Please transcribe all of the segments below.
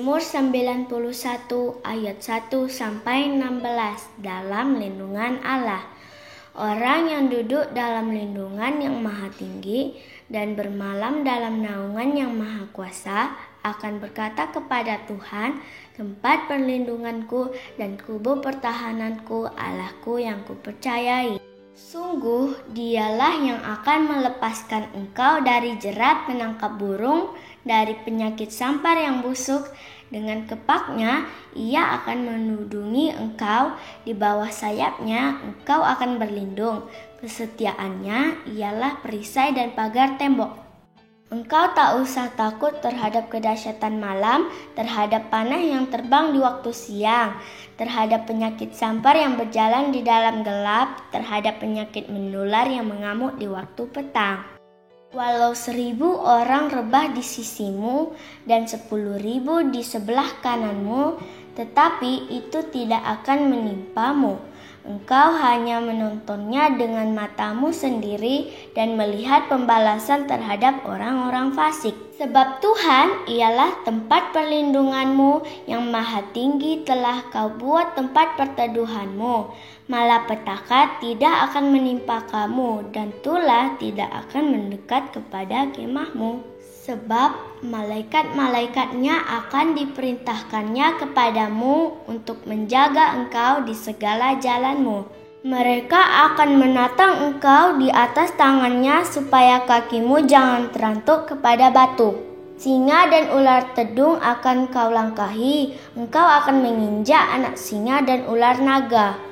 Mazmur 91 ayat 1 sampai 16 dalam lindungan Allah. Orang yang duduk dalam lindungan yang maha tinggi dan bermalam dalam naungan yang maha kuasa akan berkata kepada Tuhan, tempat perlindunganku dan kubu pertahananku, Allahku yang kupercayai. Sungguh dialah yang akan melepaskan engkau dari jerat penangkap burung, dari penyakit sampar yang busuk. Dengan kepaknya ia akan menudungi engkau, di bawah sayapnya engkau akan berlindung. Kesetiaannya ialah perisai dan pagar tembok. Engkau tak usah takut terhadap kedahsyatan malam, terhadap panah yang terbang di waktu siang, terhadap penyakit sampar yang berjalan di dalam gelap, terhadap penyakit menular yang mengamuk di waktu petang. Walau 1000 orang rebah di sisimu dan 10.000 di sebelah kananmu, tetapi itu tidak akan menimpamu. Engkau hanya menontonnya dengan matamu sendiri dan melihat pembalasan terhadap orang-orang fasik. Sebab Tuhan ialah tempat perlindunganmu, yang maha tinggi telah kau buat tempat perteduhanmu. Malapetaka tidak akan menimpa kamu, dan tulah tidak akan mendekat kepada kemahmu. Sebab malaikat-malaikatnya akan diperintahkannya kepadamu untuk menjaga engkau di segala jalanmu. Mereka akan menatang engkau di atas tangannya supaya kakimu jangan terantuk kepada batu. Singa dan ular tedung akan kau langkahi, engkau akan menginjak anak singa dan ular naga.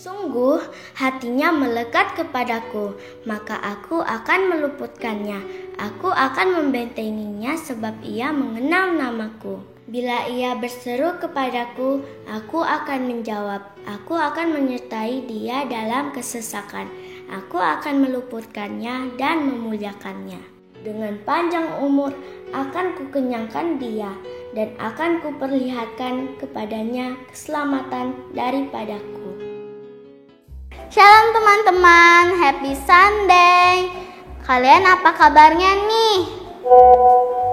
Sungguh hatinya melekat kepadaku, maka aku akan meluputkannya. Aku akan membentenginya sebab ia mengenal namaku. Bila ia berseru kepadaku, aku akan menjawab. Aku akan menyertai dia dalam kesesakan. Aku akan meluputkannya dan memuliakannya. Dengan panjang umur akan kukenyangkan dia, dan akan kuperlihatkan kepadanya keselamatan daripadaku. Shalom teman-teman, happy Sunday. Kalian apa kabarnya nih?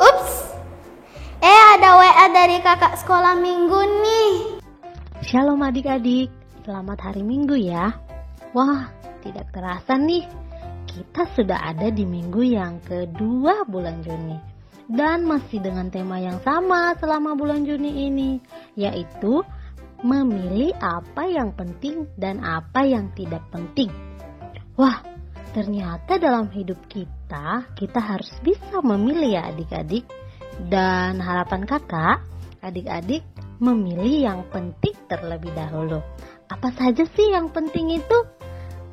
Ups, ada WA dari kakak sekolah minggu nih. Shalom adik-adik, selamat hari Minggu ya. Wah, tidak terasa nih, kita sudah ada di minggu yang kedua bulan Juni. Dan masih dengan tema yang sama selama bulan Juni ini, yaitu memilih apa yang penting dan apa yang tidak penting. Wah, ternyata dalam hidup kita harus bisa memilih ya adik-adik. Dan harapan kakak, adik-adik memilih yang penting terlebih dahulu. Apa saja sih yang penting itu?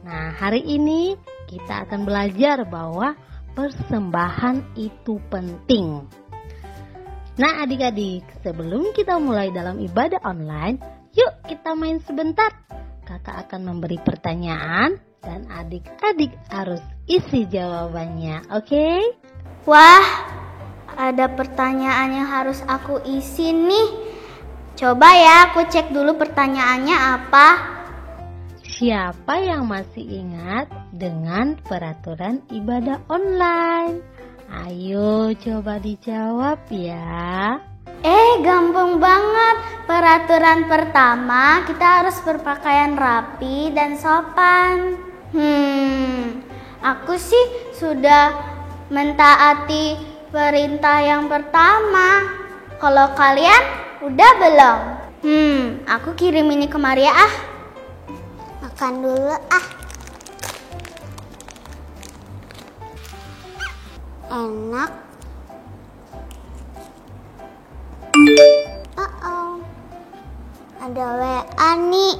Nah, hari ini kita akan belajar bahwa persembahan itu penting. Nah adik-adik, sebelum kita mulai dalam ibadah online, yuk kita main sebentar. Kakak akan memberi pertanyaan dan adik-adik harus isi jawabannya, oke? Wah, ada pertanyaan yang harus aku isi nih. Coba ya aku cek dulu pertanyaannya apa. Siapa yang masih ingat dengan peraturan ibadah online? Ayo coba dijawab ya. Gampang banget. Peraturan pertama, kita harus berpakaian rapi dan sopan. Aku sih sudah mentaati perintah yang pertama. Kalau kalian udah belum? Aku kirim ini ke Maria ah. Makan dulu ah. Enak. Ada WA nih.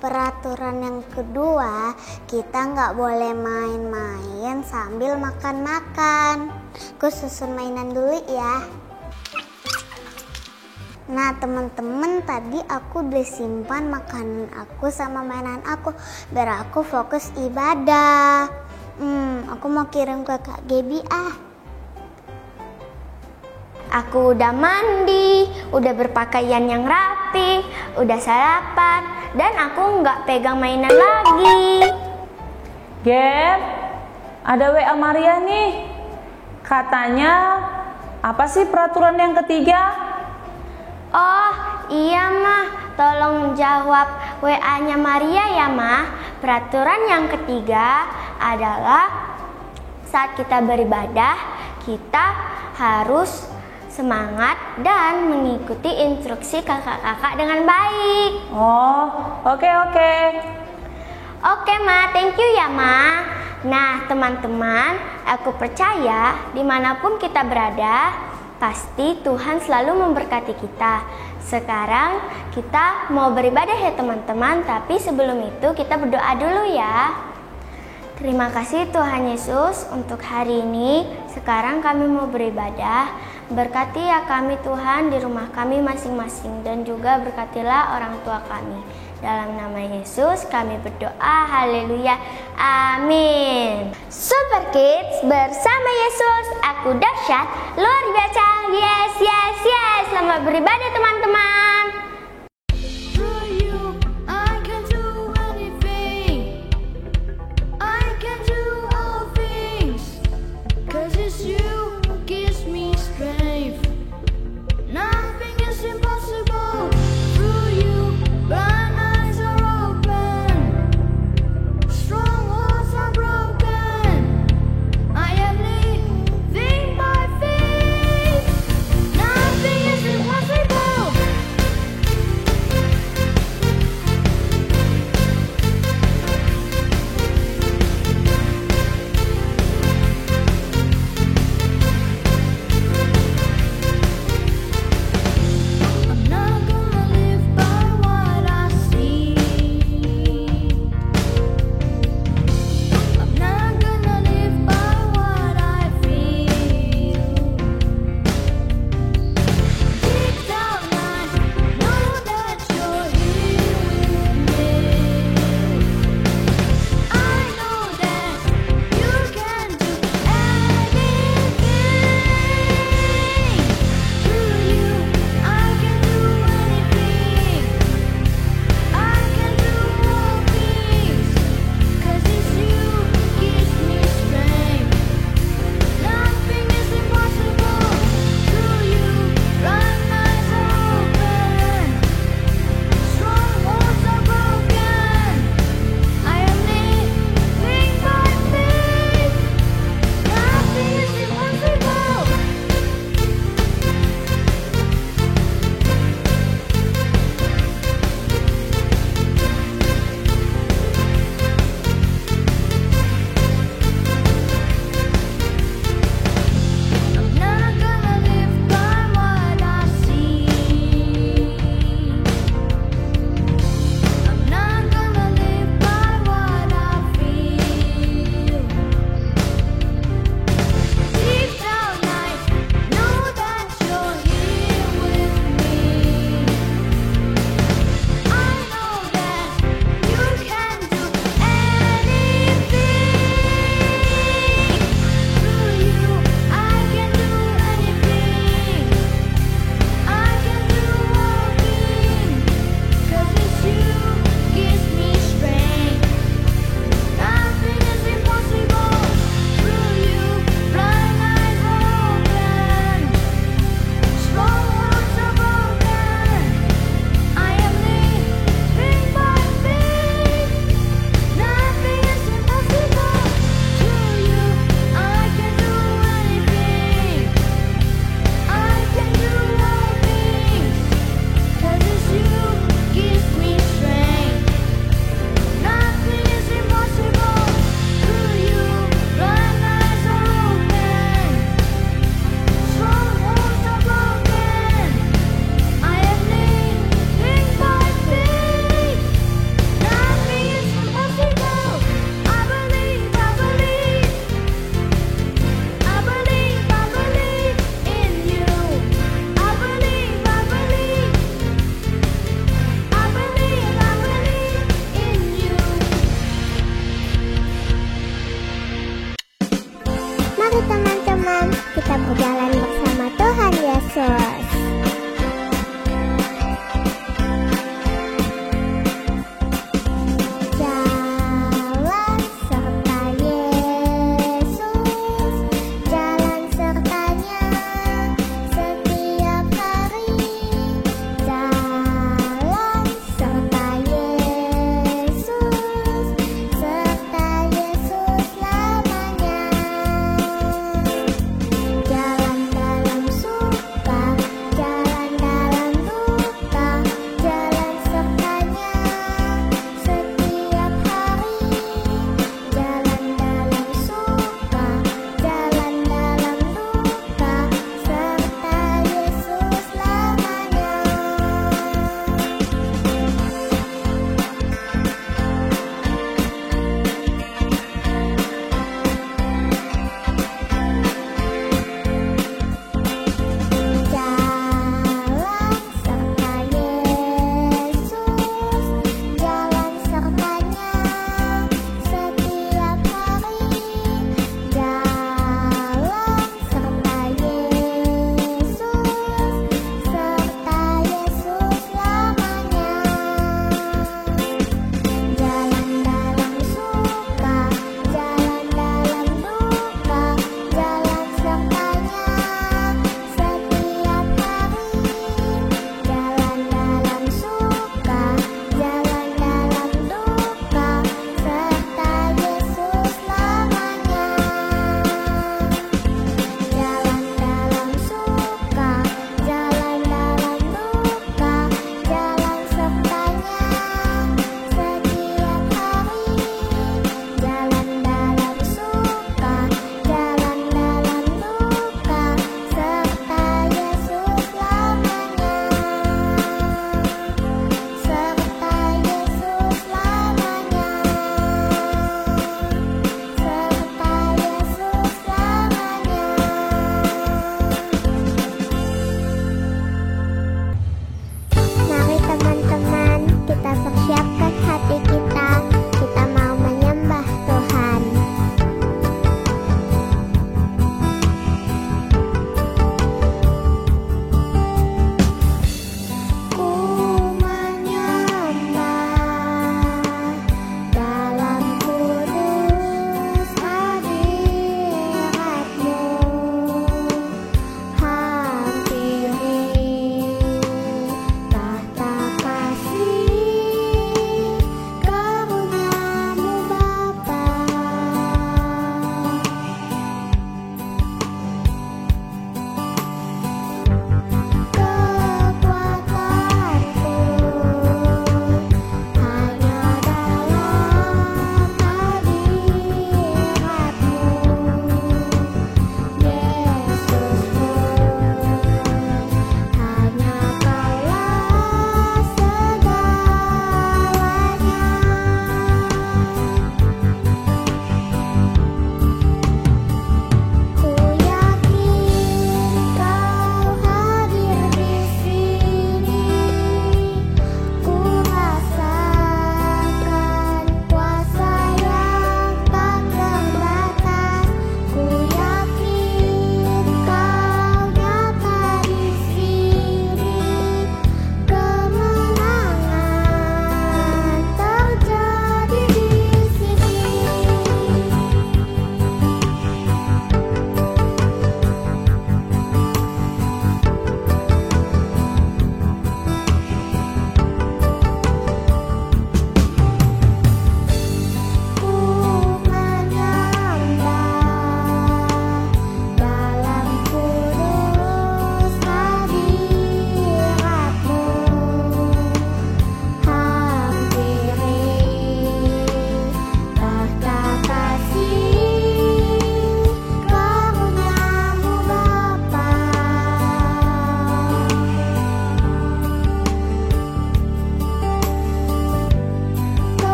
Peraturan yang kedua, kita nggak boleh main-main sambil makan-makan. Aku susun mainan dulu ya. Nah teman-teman, tadi aku udah simpan makanan aku sama mainan aku biar aku fokus ibadah. Aku mau kirim ke Kak Gaby ah. Aku udah mandi, udah berpakaian yang rapi, udah sarapan, dan aku nggak pegang mainan lagi. Gap, ada WA Maria nih. Katanya, apa sih peraturan yang ketiga? Oh iya mah, tolong jawab WA-nya Maria ya mah. Peraturan yang ketiga adalah saat kita beribadah, kita harus semangat dan mengikuti instruksi kakak-kakak dengan baik. Oh, oke. Oke ma, thank you ya ma. Nah teman-teman, aku percaya dimanapun kita berada, pasti Tuhan selalu memberkati kita. Sekarang kita mau beribadah ya teman-teman, tapi sebelum itu kita berdoa dulu ya. Terima kasih Tuhan Yesus untuk hari ini. Sekarang kami mau beribadah. Berkati ya kami Tuhan di rumah kami masing-masing, dan juga berkatilah orang tua kami. Dalam nama Yesus kami berdoa, haleluya, amin. Super Kids, bersama Yesus aku dahsyat, luar biasa, yes. Selamat beribadah teman-teman. Nothing is impossible.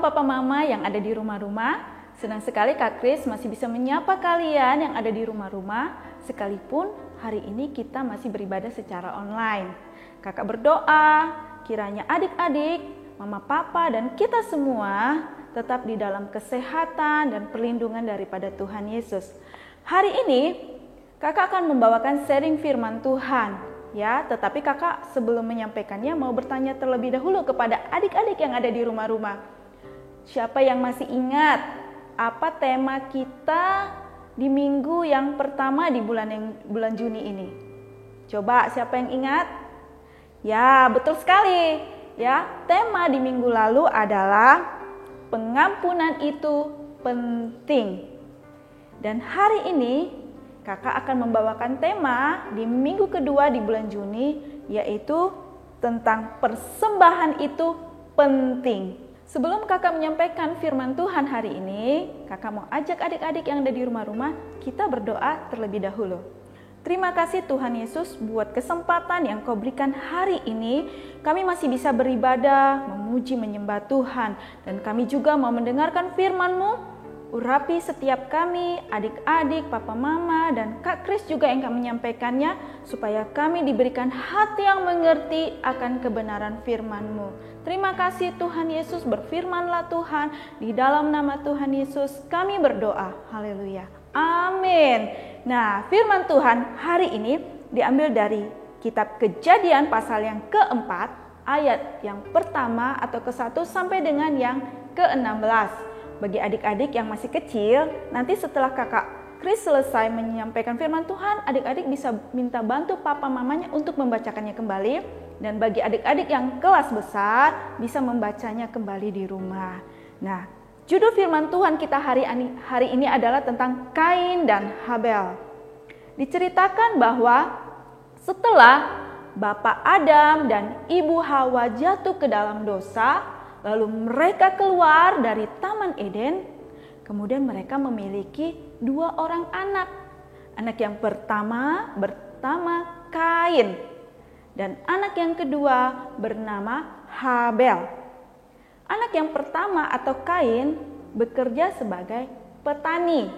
papa mama yang ada di rumah-rumah. Senang sekali Kak Kris masih bisa menyapa kalian yang ada di rumah-rumah, sekalipun hari ini kita masih beribadah secara online. Kakak berdoa, kiranya adik-adik, mama papa dan kita semua tetap di dalam kesehatan dan perlindungan daripada Tuhan Yesus. Hari ini kakak akan membawakan sharing firman Tuhan, ya. Tetapi kakak sebelum menyampaikannya mau bertanya terlebih dahulu kepada adik-adik yang ada di rumah-rumah. Siapa yang masih ingat apa tema kita di minggu yang pertama di bulan Juni ini? Coba siapa yang ingat? Ya, betul sekali. Ya, tema di minggu lalu adalah pengampunan itu penting. Dan hari ini kakak akan membawakan tema di minggu kedua di bulan Juni, yaitu tentang persembahan itu penting. Sebelum kakak menyampaikan firman Tuhan hari ini, kakak mau ajak adik-adik yang ada di rumah-rumah, kita berdoa terlebih dahulu. Terima kasih Tuhan Yesus buat kesempatan yang Kau berikan hari ini. Kami masih bisa beribadah, memuji, menyembah Tuhan. Dan kami juga mau mendengarkan firman-Mu. Urapi setiap kami, adik-adik, papa mama, dan Kak Kris juga yang akan menyampaikannya, supaya kami diberikan hati yang mengerti akan kebenaran firman-Mu. Terima kasih Tuhan Yesus, berfirmanlah Tuhan, di dalam nama Tuhan Yesus kami berdoa. Haleluya. Amin. Nah, firman Tuhan hari ini diambil dari kitab Kejadian pasal yang keempat, ayat yang pertama atau ke-1 sampai dengan yang ke-16. Bagi adik-adik yang masih kecil, nanti setelah kakak Kris selesai menyampaikan firman Tuhan, adik-adik bisa minta bantu papa mamanya untuk membacakannya kembali. Dan bagi adik-adik yang kelas besar, bisa membacanya kembali di rumah. Nah, judul firman Tuhan kita hari ini adalah tentang Kain dan Habel. Diceritakan bahwa setelah Bapak Adam dan Ibu Hawa jatuh ke dalam dosa, lalu mereka keluar dari Taman Eden, kemudian mereka memiliki 2 orang anak. Anak yang pertama bernama Kain, dan anak yang kedua bernama Habel. Anak yang pertama atau Kain bekerja sebagai petani,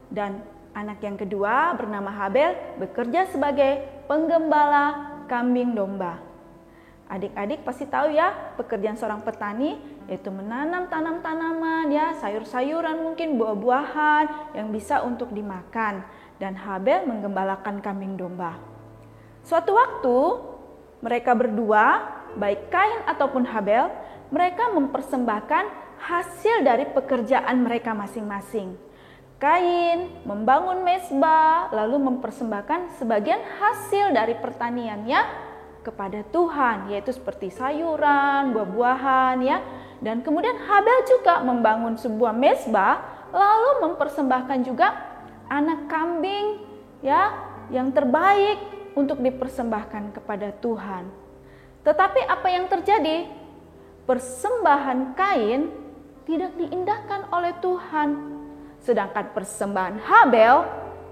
dan anak yang kedua bernama Habel bekerja sebagai penggembala kambing domba. Adik-adik pasti tahu ya, pekerjaan seorang petani yaitu menanam tanaman, ya, sayur-sayuran, mungkin buah-buahan yang bisa untuk dimakan. Dan Habel menggembalakan kambing domba. Suatu waktu mereka berdua, baik Kain ataupun Habel, mereka mempersembahkan hasil dari pekerjaan mereka masing-masing. Kain membangun mezbah, lalu mempersembahkan sebagian hasil dari pertaniannya kepada Tuhan, yaitu seperti sayuran, buah-buahan, ya. Dan kemudian Habel juga membangun sebuah mezbah, lalu mempersembahkan juga anak kambing, ya, yang terbaik untuk dipersembahkan kepada Tuhan. Tetapi apa yang terjadi? Persembahan Kain tidak diindahkan oleh Tuhan, sedangkan persembahan Habel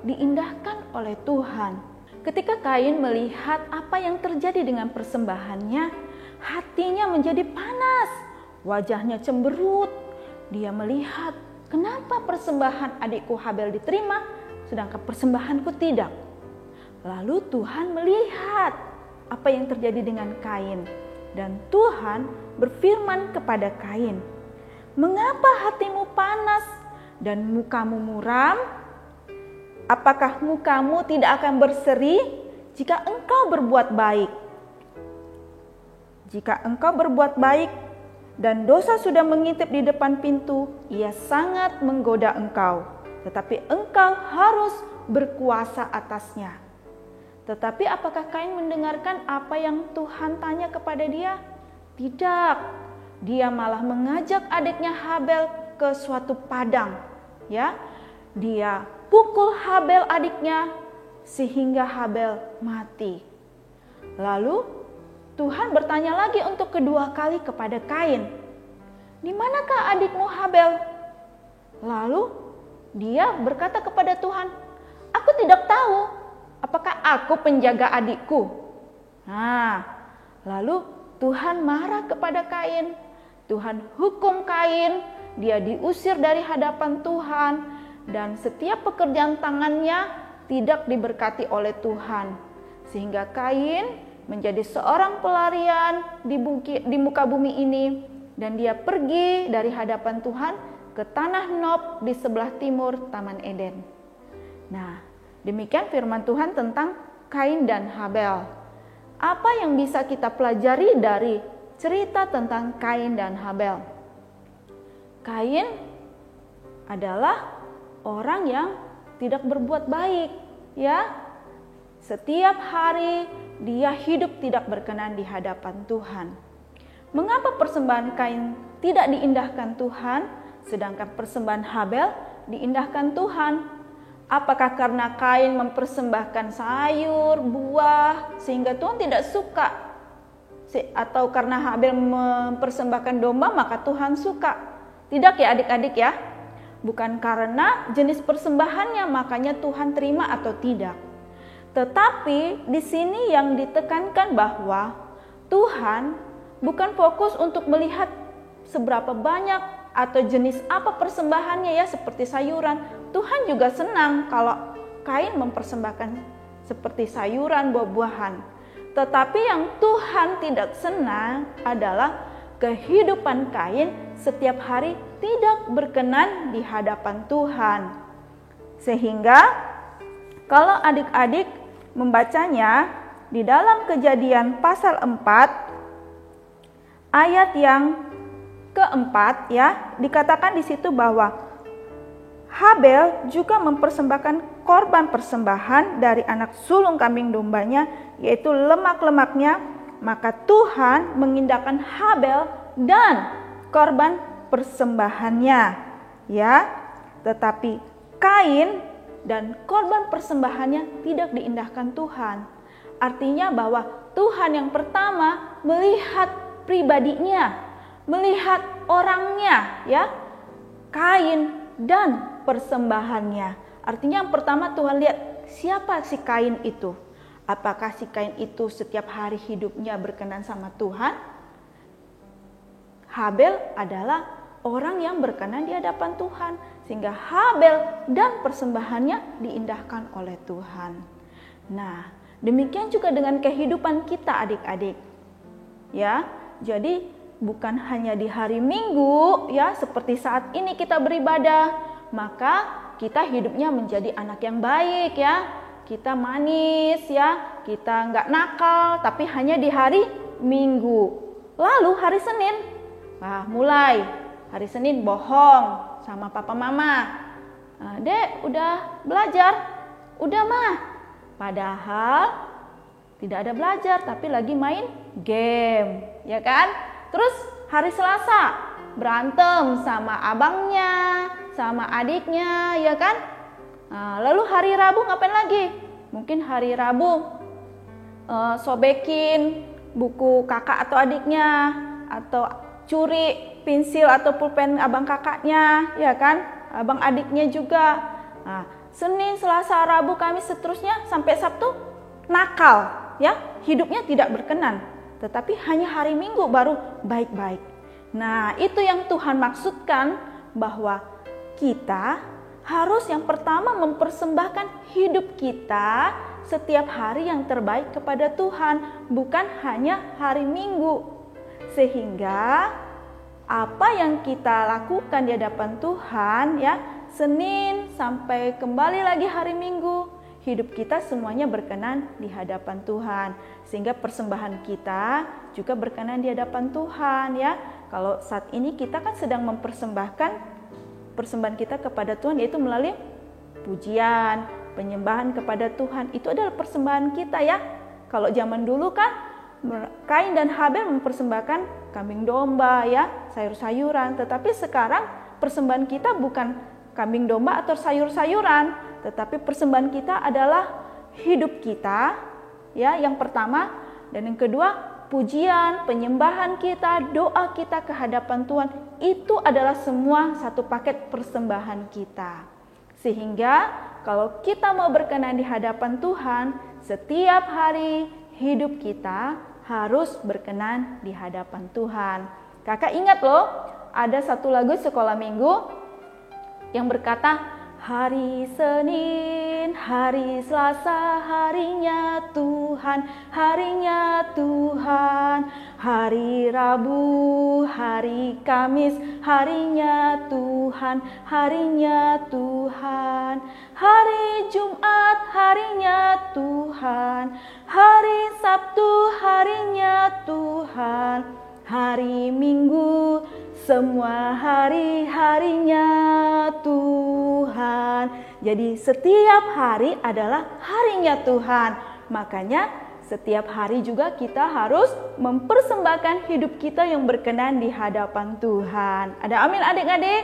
diindahkan oleh Tuhan. Ketika Kain melihat apa yang terjadi dengan persembahannya, hatinya menjadi panas, wajahnya cemberut. Dia melihat, kenapa persembahan adikku Habel diterima, sedangkan persembahanku tidak. Lalu Tuhan melihat apa yang terjadi dengan Kain, dan Tuhan berfirman kepada Kain, "Mengapa hatimu panas dan mukamu muram? Apakah mukamu tidak akan berseri jika engkau berbuat baik? Jika engkau berbuat baik dan dosa sudah mengintip di depan pintu, ia sangat menggoda engkau, tetapi engkau harus berkuasa atasnya." Tetapi apakah Kain mendengarkan apa yang Tuhan tanya kepada dia? Tidak. Dia malah mengajak adiknya Habel ke suatu padang, ya. Dia pukul Habel adiknya sehingga Habel mati. Lalu Tuhan bertanya lagi untuk kedua kali kepada Kain, "Di manakah adikmu Habel?" Lalu dia berkata kepada Tuhan, "Aku tidak tahu. Apakah aku penjaga adikku?" Nah, lalu Tuhan marah kepada Kain. Tuhan hukum Kain, dia diusir dari hadapan Tuhan, dan setiap pekerjaan tangannya tidak diberkati oleh Tuhan. Sehingga Kain menjadi seorang pelarian di muka bumi ini, dan dia pergi dari hadapan Tuhan ke tanah Nob di sebelah timur Taman Eden. Nah, demikian firman Tuhan tentang Kain dan Habel. Apa yang bisa kita pelajari dari cerita tentang Kain dan Habel? Kain adalah orang yang tidak berbuat baik, ya. Setiap hari dia hidup tidak berkenan di hadapan Tuhan. Mengapa persembahan Kain tidak diindahkan Tuhan, sedangkan persembahan Habel diindahkan Tuhan? Apakah karena Kain mempersembahkan sayur, buah, sehingga Tuhan tidak suka? Atau karena Habel mempersembahkan domba, maka Tuhan suka? Tidak ya adik-adik ya. Bukan karena jenis persembahannya makanya Tuhan terima atau tidak. Tetapi di sini yang ditekankan bahwa Tuhan bukan fokus untuk melihat seberapa banyak atau jenis apa persembahannya ya, seperti sayuran. Tuhan juga senang kalau Kain mempersembahkan seperti sayuran, buah-buahan. Tetapi yang Tuhan tidak senang adalah kehidupan Kain setiap hari tidak berkenan di hadapan Tuhan. Sehingga kalau adik-adik membacanya di dalam Kejadian pasal 4 ayat yang keempat ya, dikatakan di situ bahwa Habel juga mempersembahkan korban persembahan dari anak sulung kambing dombanya, yaitu lemak-lemaknya. Maka Tuhan mengindahkan Habel dan korban persembahannya, ya. Tetapi Kain dan korban persembahannya tidak diindahkan Tuhan. Artinya bahwa Tuhan yang pertama melihat pribadinya, melihat orangnya, ya, Kain dan persembahannya. Artinya yang pertama Tuhan lihat siapa si Kain itu. Apakah si Kain itu setiap hari hidupnya berkenan sama Tuhan? Habel adalah orang yang berkenan di hadapan Tuhan, sehingga Habel dan persembahannya diindahkan oleh Tuhan. Nah, demikian juga dengan kehidupan kita adik-adik. Ya, jadi bukan hanya di hari Minggu ya, seperti saat ini kita beribadah, maka kita hidupnya menjadi anak yang baik ya. Kita manis ya, kita nggak nakal, tapi hanya di hari Minggu. Lalu hari Senin, mulai hari Senin bohong sama papa mama. Dek udah belajar? Udah mah. Padahal tidak ada belajar, tapi lagi main game, ya kan? Terus hari Selasa berantem sama abangnya, sama adiknya, ya kan? Lalu hari Rabu ngapain lagi? Mungkin hari Rabu sobekin buku kakak atau adiknya, atau curi pensil atau pulpen abang kakaknya, ya kan? Abang adiknya juga. Senin, Selasa, Rabu, Kamis, seterusnya sampai Sabtu nakal, ya, hidupnya tidak berkenan. Tetapi hanya hari Minggu baru baik-baik. Nah, itu yang Tuhan maksudkan, bahwa kita harus yang pertama mempersembahkan hidup kita setiap hari yang terbaik kepada Tuhan, bukan hanya hari Minggu. Sehingga apa yang kita lakukan di hadapan Tuhan ya, Senin sampai kembali lagi hari Minggu, hidup kita semuanya berkenan di hadapan Tuhan. Sehingga persembahan kita juga berkenan di hadapan Tuhan ya. Kalau saat ini kita kan sedang mempersembahkan persembahan kita kepada Tuhan, yaitu melalui pujian, penyembahan kepada Tuhan. Itu adalah persembahan kita ya. Kalau zaman dulu kan Kain dan Habel mempersembahkan kambing domba ya, sayur-sayuran. Tetapi sekarang persembahan kita bukan kambing domba atau sayur-sayuran, tetapi persembahan kita adalah hidup kita ya, yang pertama, dan yang kedua pujian, penyembahan kita, doa kita ke hadapan Tuhan. Itu adalah semua satu paket persembahan kita. Sehingga kalau kita mau berkenan di hadapan Tuhan, setiap hari hidup kita harus berkenan di hadapan Tuhan. Kakak ingat loh, ada satu lagu sekolah minggu yang berkata, hari Senin, hari Selasa, harinya Tuhan, harinya Tuhan. Hari Rabu, hari Kamis, harinya Tuhan, harinya Tuhan. Hari Jumat, harinya Tuhan. Hari Sabtu, harinya Tuhan. Hari Minggu, semua hari-harinya Tuhan. Jadi setiap hari adalah harinya Tuhan. Makanya setiap hari juga kita harus mempersembahkan hidup kita yang berkenan di hadapan Tuhan. Ada amin adik-adik?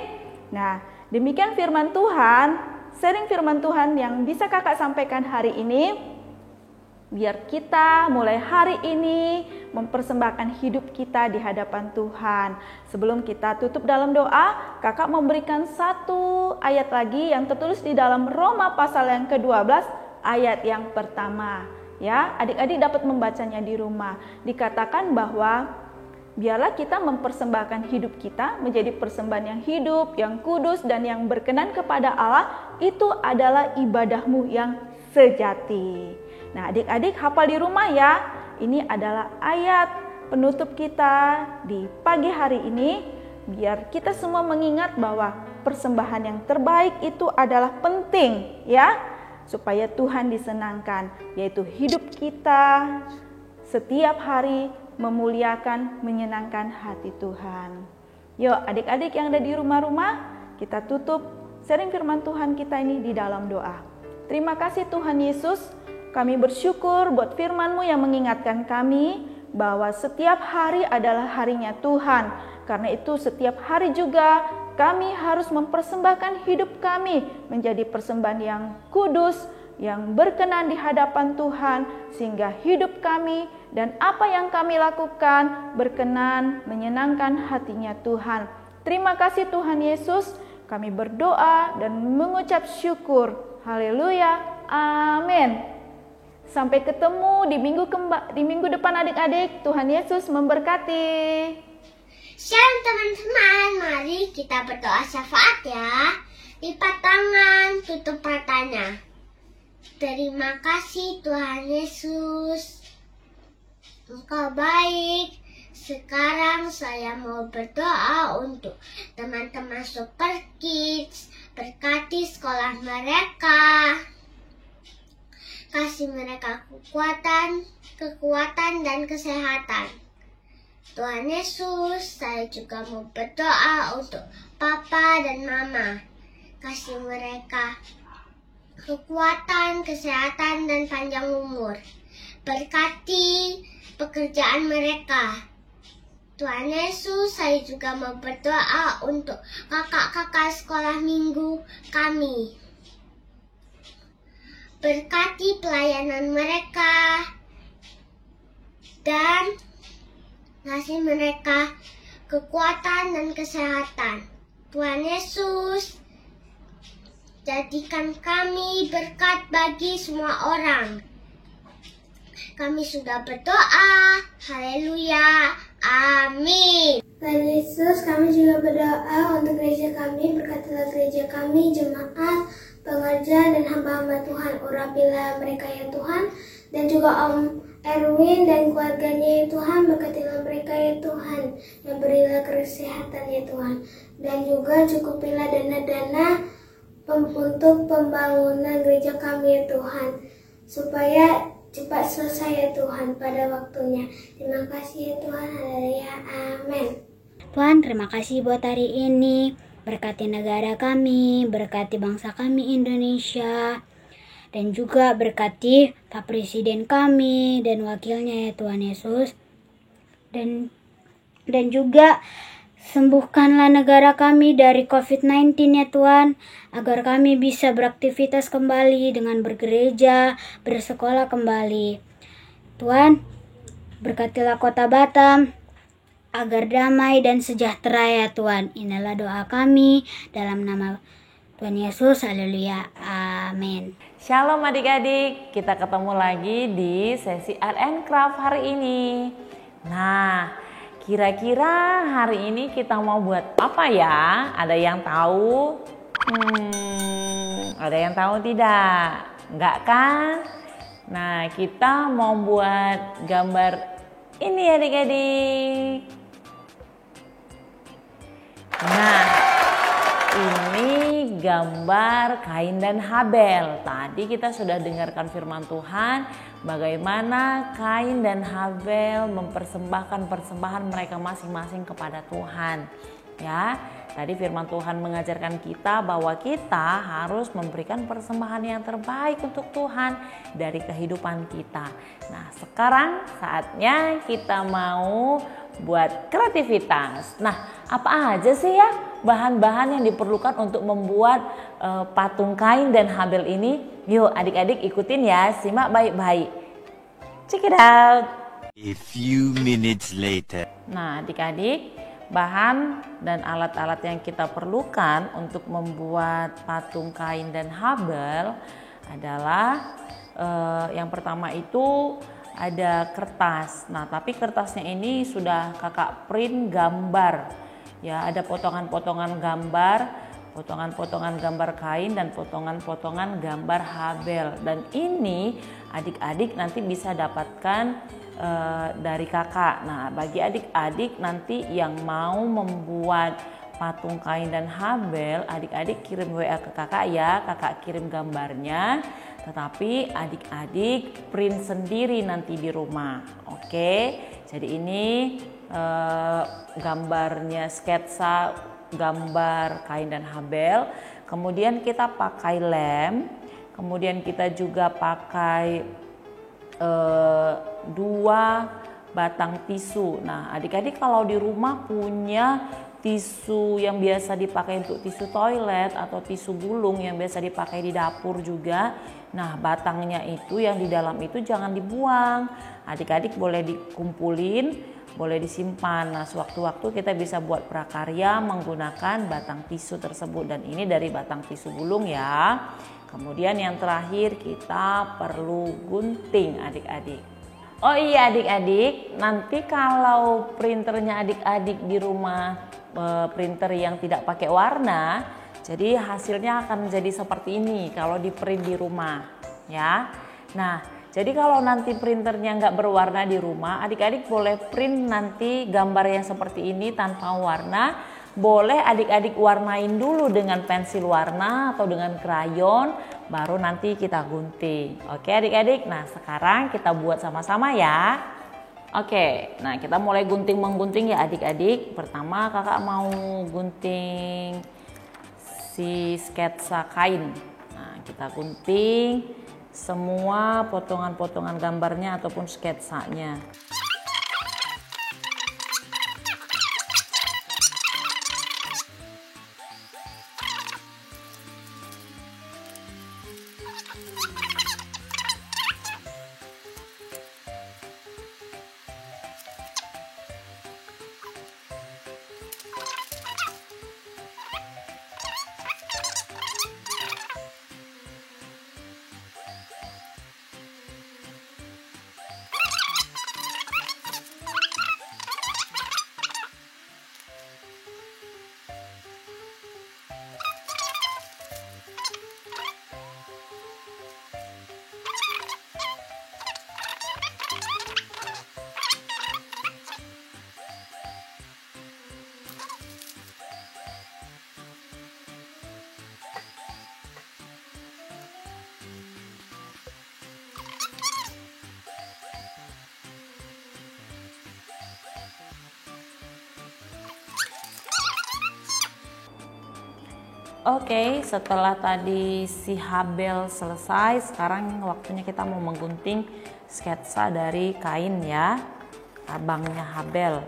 Nah, demikian firman Tuhan, sharing firman Tuhan yang bisa kakak sampaikan hari ini. Biar kita mulai hari ini mempersembahkan hidup kita di hadapan Tuhan. Sebelum kita tutup dalam doa, kakak memberikan satu ayat lagi yang tertulis di dalam Roma pasal yang ke-12 ayat yang pertama. Ya, adik-adik dapat membacanya di rumah. Dikatakan bahwa biarlah kita mempersembahkan hidup kita menjadi persembahan yang hidup, yang kudus dan yang berkenan kepada Allah. Itu adalah ibadahmu yang sejati. Nah, adik-adik hafal di rumah ya. Ini adalah ayat penutup kita di pagi hari ini. Biar kita semua mengingat bahwa persembahan yang terbaik itu adalah penting ya. Supaya Tuhan disenangkan. Yaitu hidup kita setiap hari memuliakan, menyenangkan hati Tuhan. Yuk adik-adik yang ada di rumah-rumah, kita tutup sharing firman Tuhan kita ini di dalam doa. Terima kasih Tuhan Yesus. Kami bersyukur buat firman-Mu yang mengingatkan kami bahwa setiap hari adalah harinya Tuhan. Karena itu setiap hari juga kami harus mempersembahkan hidup kami menjadi persembahan yang kudus, yang berkenan di hadapan Tuhan. Sehingga hidup kami dan apa yang kami lakukan berkenan, menyenangkan hatinya Tuhan. Terima kasih Tuhan Yesus. Kami berdoa dan mengucap syukur. Haleluya. Amin. Sampai ketemu di minggu depan adik-adik. Tuhan Yesus memberkati. Shalom teman-teman, mari kita berdoa syafaat ya. Lipat tangan, tutup matanya. Terima kasih Tuhan Yesus. Engkau baik. Sekarang saya mau berdoa untuk teman-teman Super Kids. Berkati sekolah mereka. Kasih mereka kekuatan dan kesehatan. Tuhan Yesus, saya juga mau berdoa untuk Papa dan Mama. Kasih mereka kekuatan, kesehatan, dan panjang umur. Berkati pekerjaan mereka. Tuhan Yesus, saya juga mau berdoa untuk kakak-kakak sekolah minggu kami. Berkati pelayanan mereka dan kasih mereka kekuatan dan kesehatan. Tuhan Yesus, jadikan kami berkat bagi semua orang. Kami sudah berdoa. Haleluya. Amin. Tuhan Yesus, kami juga berdoa untuk gereja kami. Berkatilah gereja kami, jemaat, pengajar dan hamba-hamba Tuhan. Urapilah mereka ya Tuhan. Dan juga Om Erwin dan keluarganya ya Tuhan. Berkatilah mereka ya Tuhan. Dan berilah kesehatan ya Tuhan. Dan juga cukupilah dana-dana untuk pembangunan gereja kami ya Tuhan. Supaya cepat selesai ya Tuhan pada waktunya. Terima kasih ya Tuhan. Haleluya. Amin. Tuhan, terima kasih buat hari ini. Berkati negara kami, berkati bangsa kami Indonesia, dan juga berkati Pak Presiden kami dan wakilnya ya Tuhan Yesus. Dan juga sembuhkanlah negara kami dari COVID-19 ya Tuhan, agar kami bisa beraktivitas kembali dengan bergereja, bersekolah kembali. Tuhan, berkatilah kota Batam, agar damai dan sejahtera ya Tuhan. Inilah doa kami dalam nama Tuhan Yesus. Haleluya. Amin. Shalom adik-adik, kita ketemu lagi di sesi Art and Craft hari ini. Nah, Kira-kira hari ini kita mau buat apa ya? Ada yang tahu? Ada yang tahu tidak? Enggak kan? Nah, kita mau buat gambar ini adik-adik. Nah, ini gambar Kain dan Habel. Tadi kita sudah dengarkan firman Tuhan bagaimana Kain dan Habel mempersembahkan persembahan mereka masing-masing kepada Tuhan. Ya, tadi firman Tuhan mengajarkan kita bahwa kita harus memberikan persembahan yang terbaik untuk Tuhan dari kehidupan kita. Nah, sekarang saatnya kita mau buat kreativitas. Nah, apa aja sih ya bahan-bahan yang diperlukan untuk membuat patung Kain dan Habel ini? Yuk adik-adik ikutin ya, simak baik-baik. Check it out. A few minutes later. Nah, adik-adik, bahan dan alat-alat yang kita perlukan untuk membuat patung Kain dan Habel adalah yang pertama itu ada kertas. Nah, tapi kertasnya ini sudah kakak print gambar. Ya, ada potongan-potongan gambar kain dan potongan-potongan gambar Habel. Dan ini adik-adik nanti bisa dapatkan dari kakak. Nah, bagi adik-adik nanti yang mau membuat patung Kain dan Habel, adik-adik kirim WA ke kakak ya, kakak kirim gambarnya. Tetapi adik-adik print sendiri nanti di rumah. Oke, jadi ini gambarnya, sketsa gambar Kain dan Habel. Kemudian kita pakai lem, kemudian kita juga pakai 2 batang tisu. Nah, adik-adik kalau di rumah punya tisu yang biasa dipakai untuk tisu toilet atau tisu gulung yang biasa dipakai di dapur juga. Nah, batangnya itu yang di dalam itu jangan dibuang. Adik-adik boleh dikumpulin, boleh disimpan. Nah, sewaktu-waktu kita bisa buat prakarya menggunakan batang tisu tersebut. Dan ini dari batang tisu gulung ya. Kemudian yang terakhir kita perlu gunting adik-adik. Oh iya adik-adik, nanti kalau printernya adik-adik di rumah printer yang tidak pakai warna, jadi hasilnya akan jadi seperti ini kalau di print di rumah ya. Nah, jadi kalau nanti printernya nggak berwarna di rumah, adik-adik boleh print nanti gambar yang seperti ini tanpa warna. Boleh adik-adik warnain dulu dengan pensil warna atau dengan krayon, baru nanti kita gunting. Oke adik-adik, nah sekarang kita buat sama-sama ya. Oke, nah kita mulai gunting-menggunting ya adik-adik. Pertama kakak mau gunting si sketsa kain. Nah, kita gunting semua potongan-potongan gambarnya ataupun sketsanya. Oke, setelah tadi si Habel selesai, sekarang waktunya kita mau menggunting sketsa dari kain ya, abangnya Habel.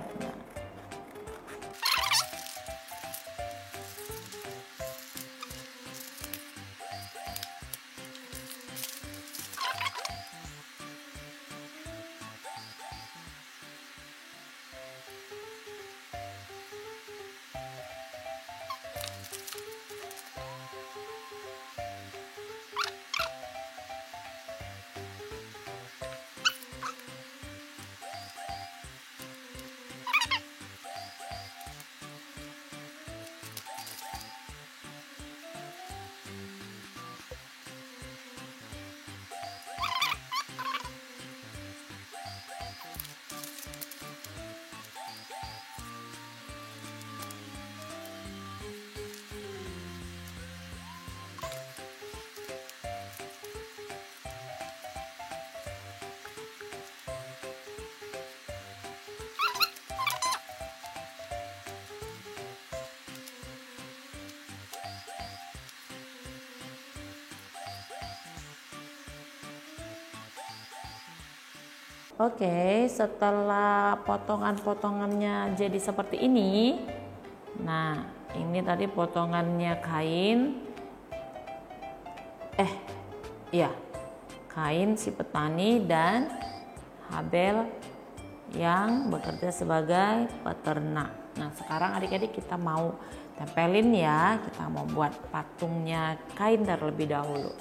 Oke, setelah potongan-potongannya jadi seperti ini, nah ini tadi potongannya kain, kain si petani dan Habel yang bekerja sebagai peternak. Nah sekarang adik-adik kita mau tempelin ya, kita mau buat patungnya kain terlebih dahulu.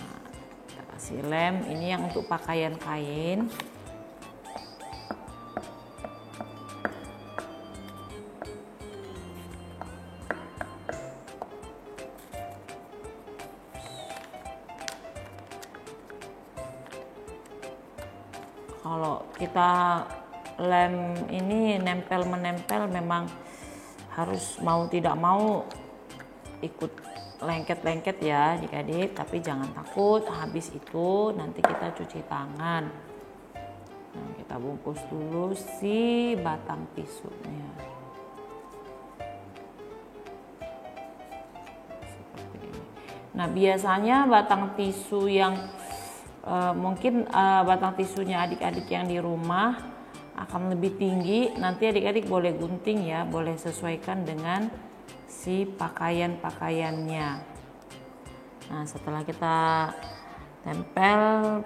Nah, kita kasih lem, ini yang untuk pakaian kain. Kalau kita lem ini menempel memang harus mau tidak mau ikut lengket-lengket ya adik-adik, tapi jangan takut, habis itu nanti kita cuci tangan. Nah, kita bungkus dulu si batang tisunya. Seperti ini. Nah, biasanya batang tisu yang mungkin batang tisunya adik-adik yang di rumah akan lebih tinggi, nanti adik-adik boleh gunting ya, boleh sesuaikan dengan si pakaiannya. Nah setelah kita tempel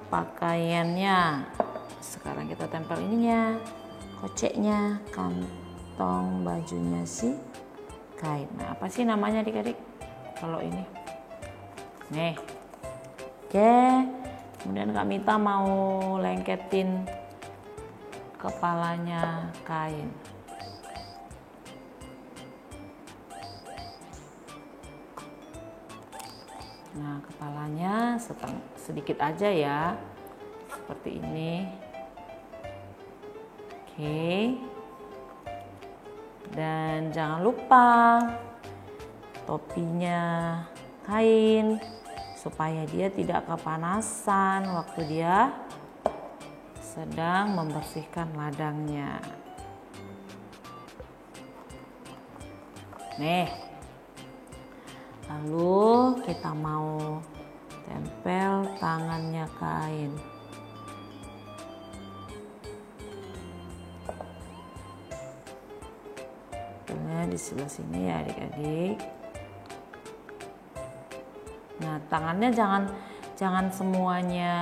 pakaiannya, sekarang kita tempel ininya, koceknya, kantong bajunya si kain. Nah apa sih namanya adik-adik kalau ini? Nih, oke. Kemudian Kak Mita mau lengketin kepalanya kain. Nah kepalanya sedikit aja ya, seperti ini. Oke. Dan jangan lupa topinya kain, supaya dia tidak kepanasan waktu dia sedang membersihkan ladangnya. Nih, lalu kita mau tempel tangannya kain. Tempelnya di sebelah sini ya adik-adik. Nah tangannya jangan semuanya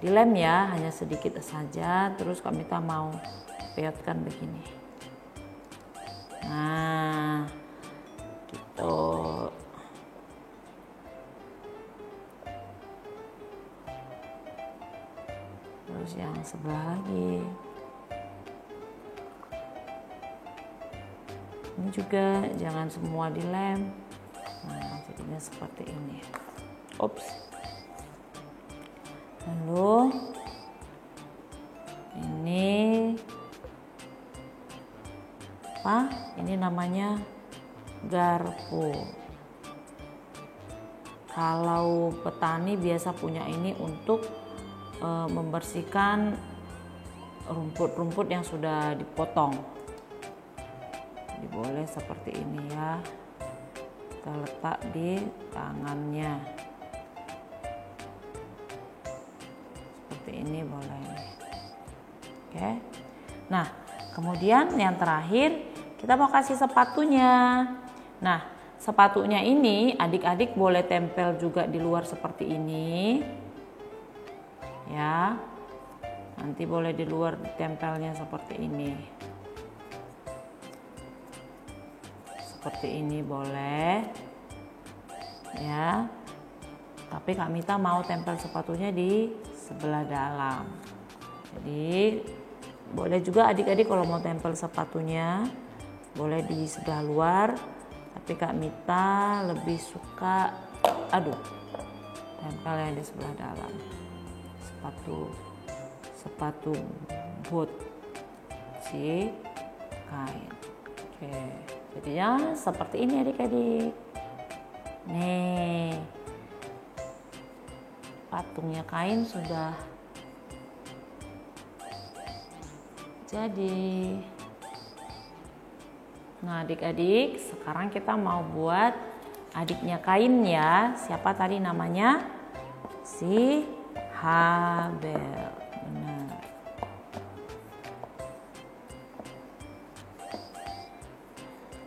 dilem ya, hanya sedikit saja. Terus Kak Mita mau peotkan begini. Nah gitu. Terus yang sebelah lagi. Ini juga jangan semua dilem. Nah jadinya seperti ini. Ups. Lalu ini apa? Ini namanya garpu. Kalau petani biasa punya ini untuk membersihkan rumput-rumput yang sudah dipotong. Jadi boleh seperti ini ya. Kita letak di tangannya. Seperti ini boleh. Oke. Nah, kemudian yang terakhir kita mau kasih sepatunya. Nah, sepatunya ini adik-adik boleh tempel juga di luar seperti ini. Ya. Nanti boleh di luar tempelnya seperti ini. Seperti ini boleh. Ya. Tapi Kak Mita mau tempel sepatunya di sebelah dalam. Jadi boleh juga adik-adik kalau mau tempel sepatunya boleh di sebelah luar, tapi Kak Mita lebih suka tempel yang di sebelah dalam. Sepatu boot si kain. Oke, jadinya seperti ini adik-adik. Nih, patungnya kain sudah jadi. Nah adik-adik, sekarang kita mau buat adiknya kain ya. Siapa tadi namanya? Si Habel. Benar.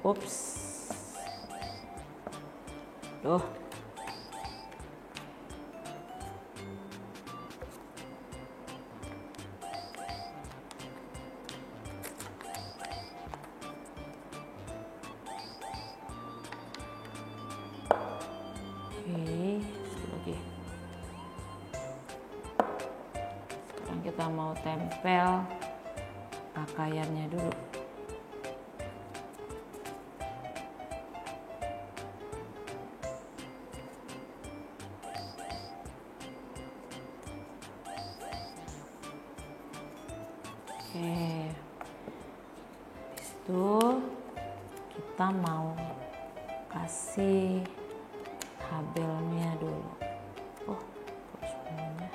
Ups. Duh. Oke, satu lagi. Sekarang kita mau tempel pakaiannya dulu. Oke, habis itu kita mau kasih habelnya dulu. Oh, kok semuanya.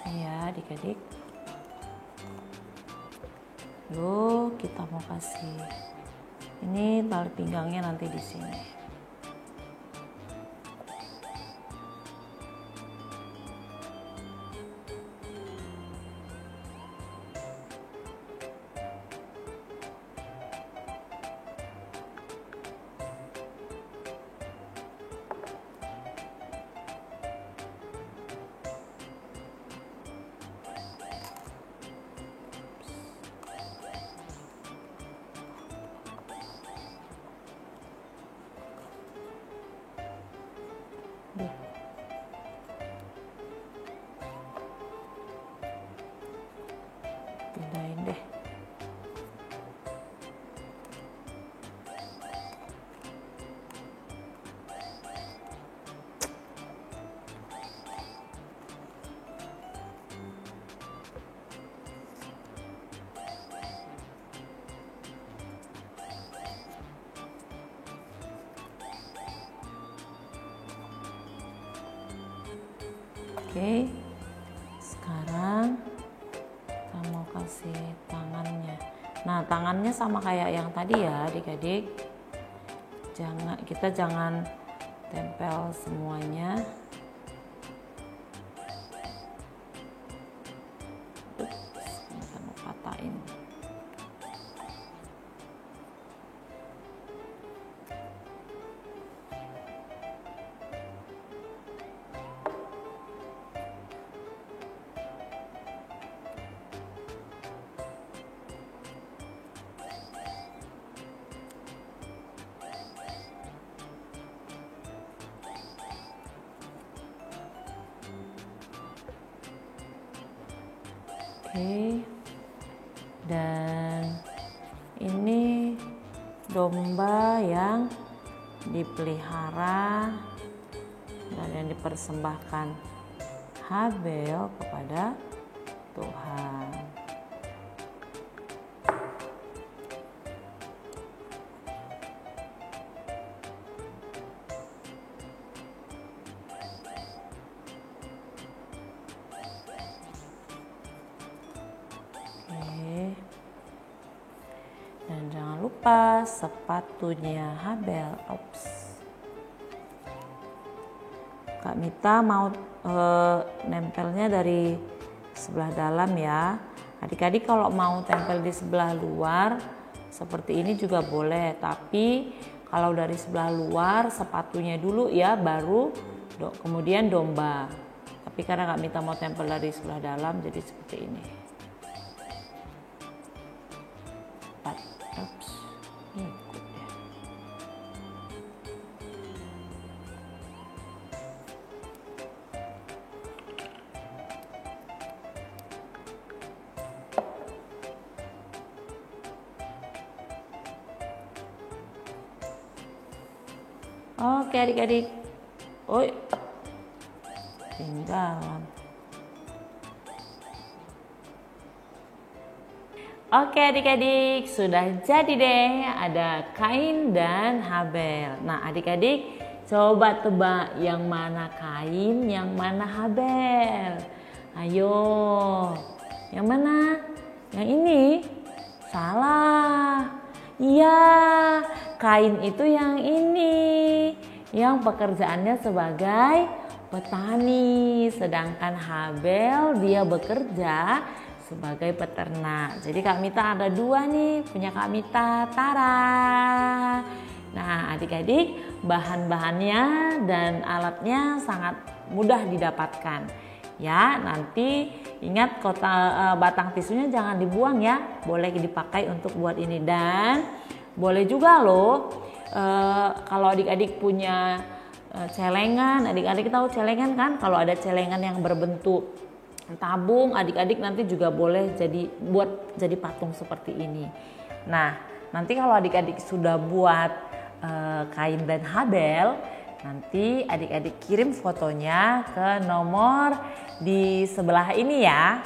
Ini ya adik-adik. Lalu kita mau kasih ini tali pinggangnya nanti di sini. Pindahin deh. Oke, sekarang kita mau kasih tangannya. Nah, tangannya sama kayak yang tadi ya adik-adik. Kita jangan tempel semuanya. Kita mau patahin. Oke, dan ini domba yang dipelihara dan yang dipersembahkan Habel kepada Tuhan. Dan jangan lupa sepatunya Habel. Ops. Kak Mita mau nempelnya dari sebelah dalam ya. Adik-adik kalau mau tempel di sebelah luar seperti ini juga boleh. Tapi kalau dari sebelah luar sepatunya dulu ya, baru kemudian domba. Tapi karena Kak Mita mau tempel dari sebelah dalam jadi seperti ini. Oops, ikut ya. Oke adik-adik. Oi, tinggalan. Oke adik-adik, sudah jadi deh ada Kain dan Habel. Nah adik-adik coba tebak yang mana Kain, yang mana Habel. Ayo, yang mana? Yang ini? Salah. Iya, Kain itu yang ini. Yang pekerjaannya sebagai petani, sedangkan Habel dia bekerja sebagai peternak. Jadi Kak Mita ada 2 nih, punya Kak Mita, Tara. Nah, adik-adik, bahan-bahannya dan alatnya sangat mudah didapatkan. Ya, nanti ingat batang tisunya jangan dibuang ya, boleh dipakai untuk buat ini. Dan boleh juga loh, kalau adik-adik punya celengan, adik-adik tahu celengan kan? Kalau ada celengan yang berbentuk tabung, adik-adik nanti juga boleh buat jadi patung seperti ini. Nah, nanti kalau adik-adik sudah buat kain dan Habel, nanti adik-adik kirim fotonya ke nomor di sebelah ini ya.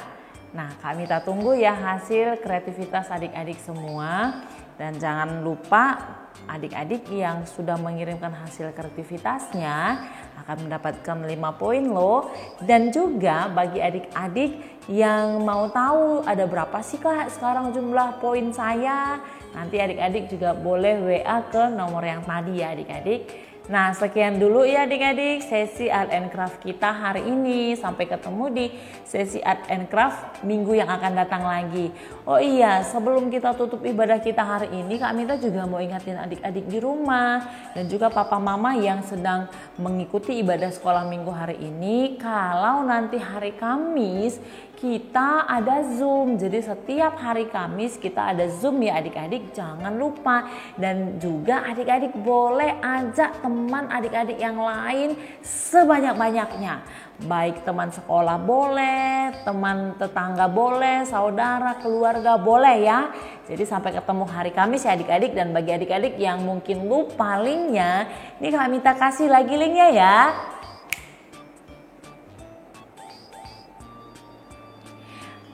Nah, Kak Mita tunggu ya hasil kreativitas adik-adik semua. Dan jangan lupa adik-adik yang sudah mengirimkan hasil kreativitasnya akan mendapatkan 5 poin loh. Dan juga bagi adik-adik yang mau tahu ada berapa sih Kak sekarang jumlah poin saya, nanti adik-adik juga boleh WA ke nomor yang tadi ya adik-adik. Nah, sekian dulu ya adik-adik sesi Art and Craft kita hari ini. Sampai ketemu di sesi Art and Craft minggu yang akan datang lagi. Oh iya, sebelum kita tutup ibadah kita hari ini, Kak Mita juga mau ingatin adik-adik di rumah dan juga papa mama yang sedang mengikuti ibadah sekolah minggu hari ini. Kalau nanti hari Kamis kita ada Zoom, jadi setiap hari Kamis kita ada Zoom ya adik-adik, jangan lupa. Dan juga adik-adik boleh ajak teman adik-adik yang lain sebanyak-banyaknya, baik teman sekolah boleh, teman tetangga boleh, saudara, keluarga boleh ya. Jadi sampai ketemu hari Kamis ya adik-adik. Dan bagi adik-adik yang mungkin lupa linknya, ini Kak Mita kasih lagi linknya ya.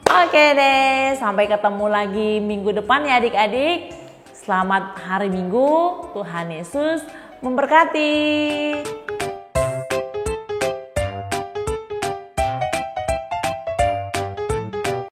Oke deh, sampai ketemu lagi minggu depan ya adik-adik. Selamat hari Minggu, Tuhan Yesus memberkati.